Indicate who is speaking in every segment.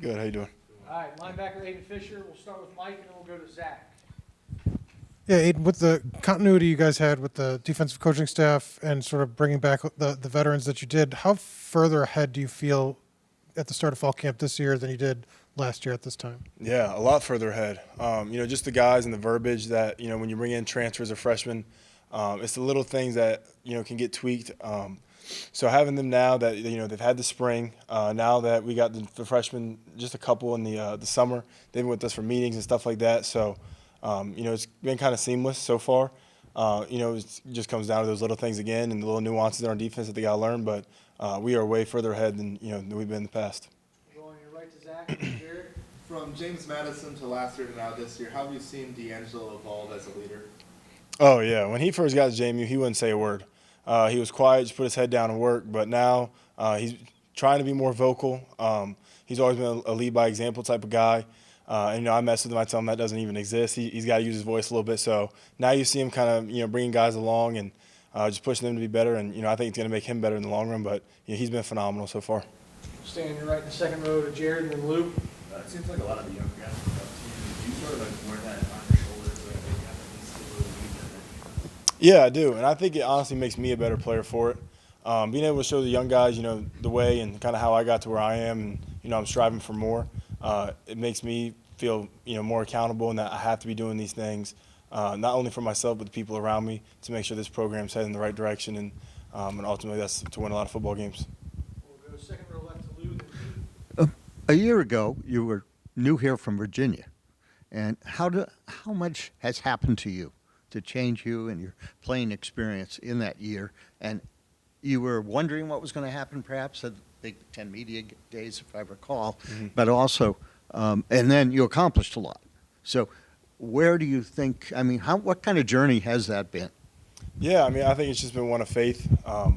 Speaker 1: Good. How you doing?
Speaker 2: All right, linebacker Aiden Fisher. We'll start with Mike, and then we'll go to Zach.
Speaker 3: Yeah, Aiden, with the continuity you guys had with the defensive coaching staff and sort of bringing back the veterans that you did, how further ahead do you feel at the start of fall camp this year than you did last year at this time?
Speaker 1: Yeah, a lot further ahead. Just the guys and the verbiage that, when you bring in transfers or freshmen, it's the little things that, can get tweaked. So having them now that, they've had the spring, now that we got the freshmen, just a couple in the summer, they've been with us for meetings and stuff like that. So, it's been kind of seamless so far. It just comes down to those little things again and the little nuances in our defense that they got to learn. But we are way further ahead than, than we've been in the past.
Speaker 2: Going your right to Zach, Jared.
Speaker 4: From James Madison to last year to now this year, how have you seen D'Angelo evolve as a leader?
Speaker 1: Oh, yeah. When he first got to JMU, he wouldn't say a word. He was quiet, just put his head down and work. But now he's trying to be more vocal. He's always been a lead by example type of guy. I mess with him. I tell him that doesn't even exist. He's got to use his voice a little bit. So now you see him kind of, bringing guys along and just pushing them to be better. And, I think it's going to make him better in the long run. But he's been phenomenal so far.
Speaker 2: Stay on your right in the second row to Jared and then Luke.
Speaker 5: It seems like a lot of the younger guys on the team, do you sort of wear that on your shoulders so that they have at least a little lead?
Speaker 1: Yeah, I do. And I think it honestly makes me a better player for it. Being able to show the young guys, the way and kind of how I got to where I am and, I'm striving for more, it makes me feel, more accountable and that I have to be doing these things, not only for myself but the people around me to make sure this program's heading in the right direction and ultimately that's to win a lot of football games.
Speaker 2: We'll go second row left to Luke.
Speaker 6: A year ago, you were new here from Virginia, and how much has happened to you to change you and your playing experience in that year? And you were wondering what was going to happen, perhaps at the Big Ten Media Days, if I recall, but also, and then you accomplished a lot. So, where do you think? I mean, what kind of journey has that been?
Speaker 1: Yeah, I think it's just been one of faith. I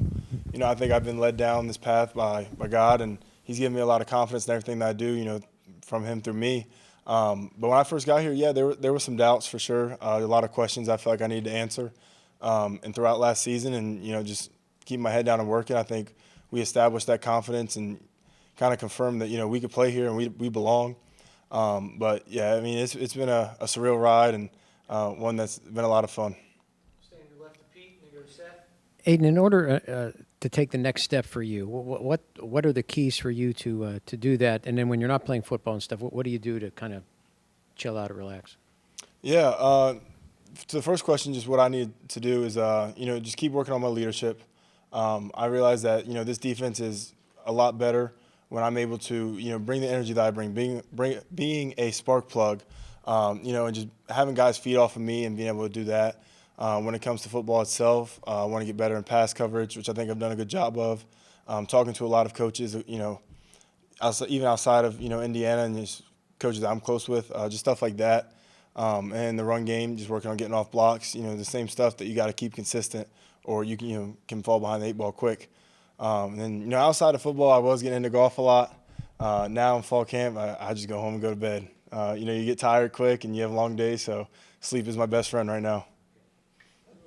Speaker 1: think I've been led down this path by God, and He's given me a lot of confidence in everything that I do, from Him through me. But when I first got here, yeah, there were some doubts for sure. A lot of questions I felt like I needed to answer. And throughout last season and, just keeping my head down and working, I think we established that confidence and kind of confirmed that, we could play here and we belong. But, yeah, it's been a surreal ride and one that's been a lot of fun.
Speaker 2: Stay on your left to Pete and then go to Seth.
Speaker 7: Aiden, in order to take the next step for you, what are the keys for you to do that? And then when you're not playing football and stuff, what do you do to kind of chill out or relax?
Speaker 1: Yeah, to the first question, just what I need to do is, just keep working on my leadership. I realize that, this defense is a lot better when I'm able to, bring the energy that I bring, being a spark plug, and just having guys feed off of me and being able to do that. When it comes to football itself, I want to get better in pass coverage, which I think I've done a good job of. Talking to a lot of coaches, even outside of, Indiana and just coaches that I'm close with, just stuff like that. And the run game, just working on getting off blocks, the same stuff that you got to keep consistent or you can fall behind the eight ball quick. And then, outside of football, I was getting into golf a lot. Now in fall camp, I just go home and go to bed. You get tired quick and you have long days, so sleep is my best friend right now.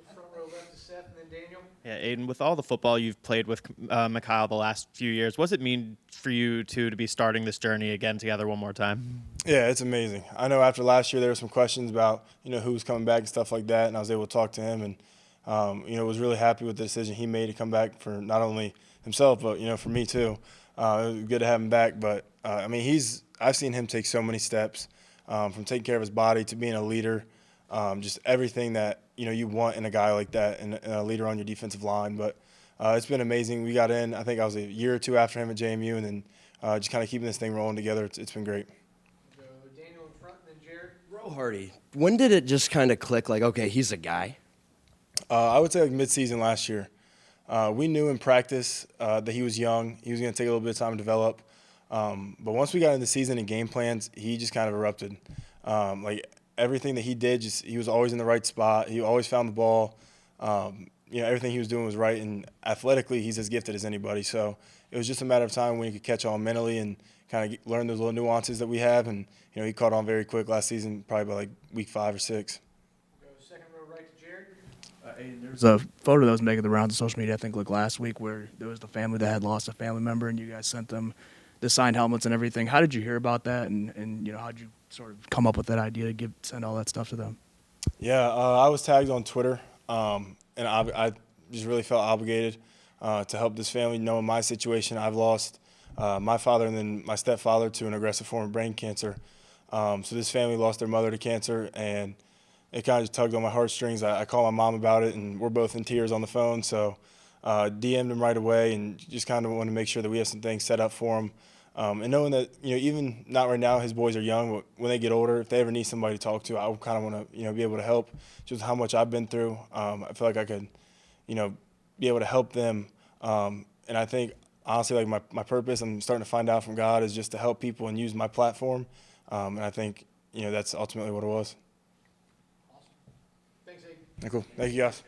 Speaker 2: Front row left to Seth and then Daniel.
Speaker 8: Yeah, Aiden, with all the football you've played with Mikhail the last few years, what does it mean for you two to be starting this journey again together one more time?
Speaker 1: Yeah, it's amazing. I know after last year there were some questions about, who's coming back and stuff like that, and I was able to talk to him and, was really happy with the decision he made to come back for not only himself, but, for me too. It was good to have him back, but, I've seen him take so many steps from taking care of his body to being a leader, just everything that, you want in a guy like that and a leader on your defensive line. But it's been amazing. We got in, I think I was a year or two after him at JMU, and then just kind of keeping this thing rolling together. It's been great.
Speaker 2: Go Daniel in front and then Jared.
Speaker 9: Bro Hardy, when did it just kind of click like, okay, he's a guy?
Speaker 1: I would say like mid-season last year. We knew in practice that he was young. He was going to take a little bit of time to develop. But once we got into the season and game plans, he just kind of erupted. Everything that he did, he was always in the right spot. He always found the ball. Everything he was doing was right. And athletically, he's as gifted as anybody. So it was just a matter of time when he could catch on mentally and kind of learn those little nuances that we have. And, he caught on very quick last season, probably by like week 5 or 6.
Speaker 2: Go second row right to Jared.
Speaker 5: There's a photo that was making the rounds on social media, I think, like last week, where there was the family that had lost a family member, and you guys sent them
Speaker 10: the signed helmets and everything. How did you hear about that, and you know, how did you sort of come up with that idea to send all that stuff to them?
Speaker 1: Yeah, I was tagged on Twitter, and I just really felt obligated to help this family. Knowing my situation, I've lost my father and then my stepfather to an aggressive form of brain cancer. So this family lost their mother to cancer, and it kind of just tugged on my heartstrings. I called my mom about it, and we're both in tears on the phone. So DM'd him right away, and just kind of want to make sure that we have some things set up for him. And knowing that, you know, even not right now, his boys are young, but when they get older, if they ever need somebody to talk to, I kind of want to, you know, be able to help. Just how much I've been through, I feel like I could, you know, be able to help them. And I think, honestly, like my purpose, I'm starting to find out from God, is just to help people and use my platform. And I think, you know, that's ultimately what it was.
Speaker 2: Thanks, Aiden.
Speaker 1: Cool. Thank you, guys.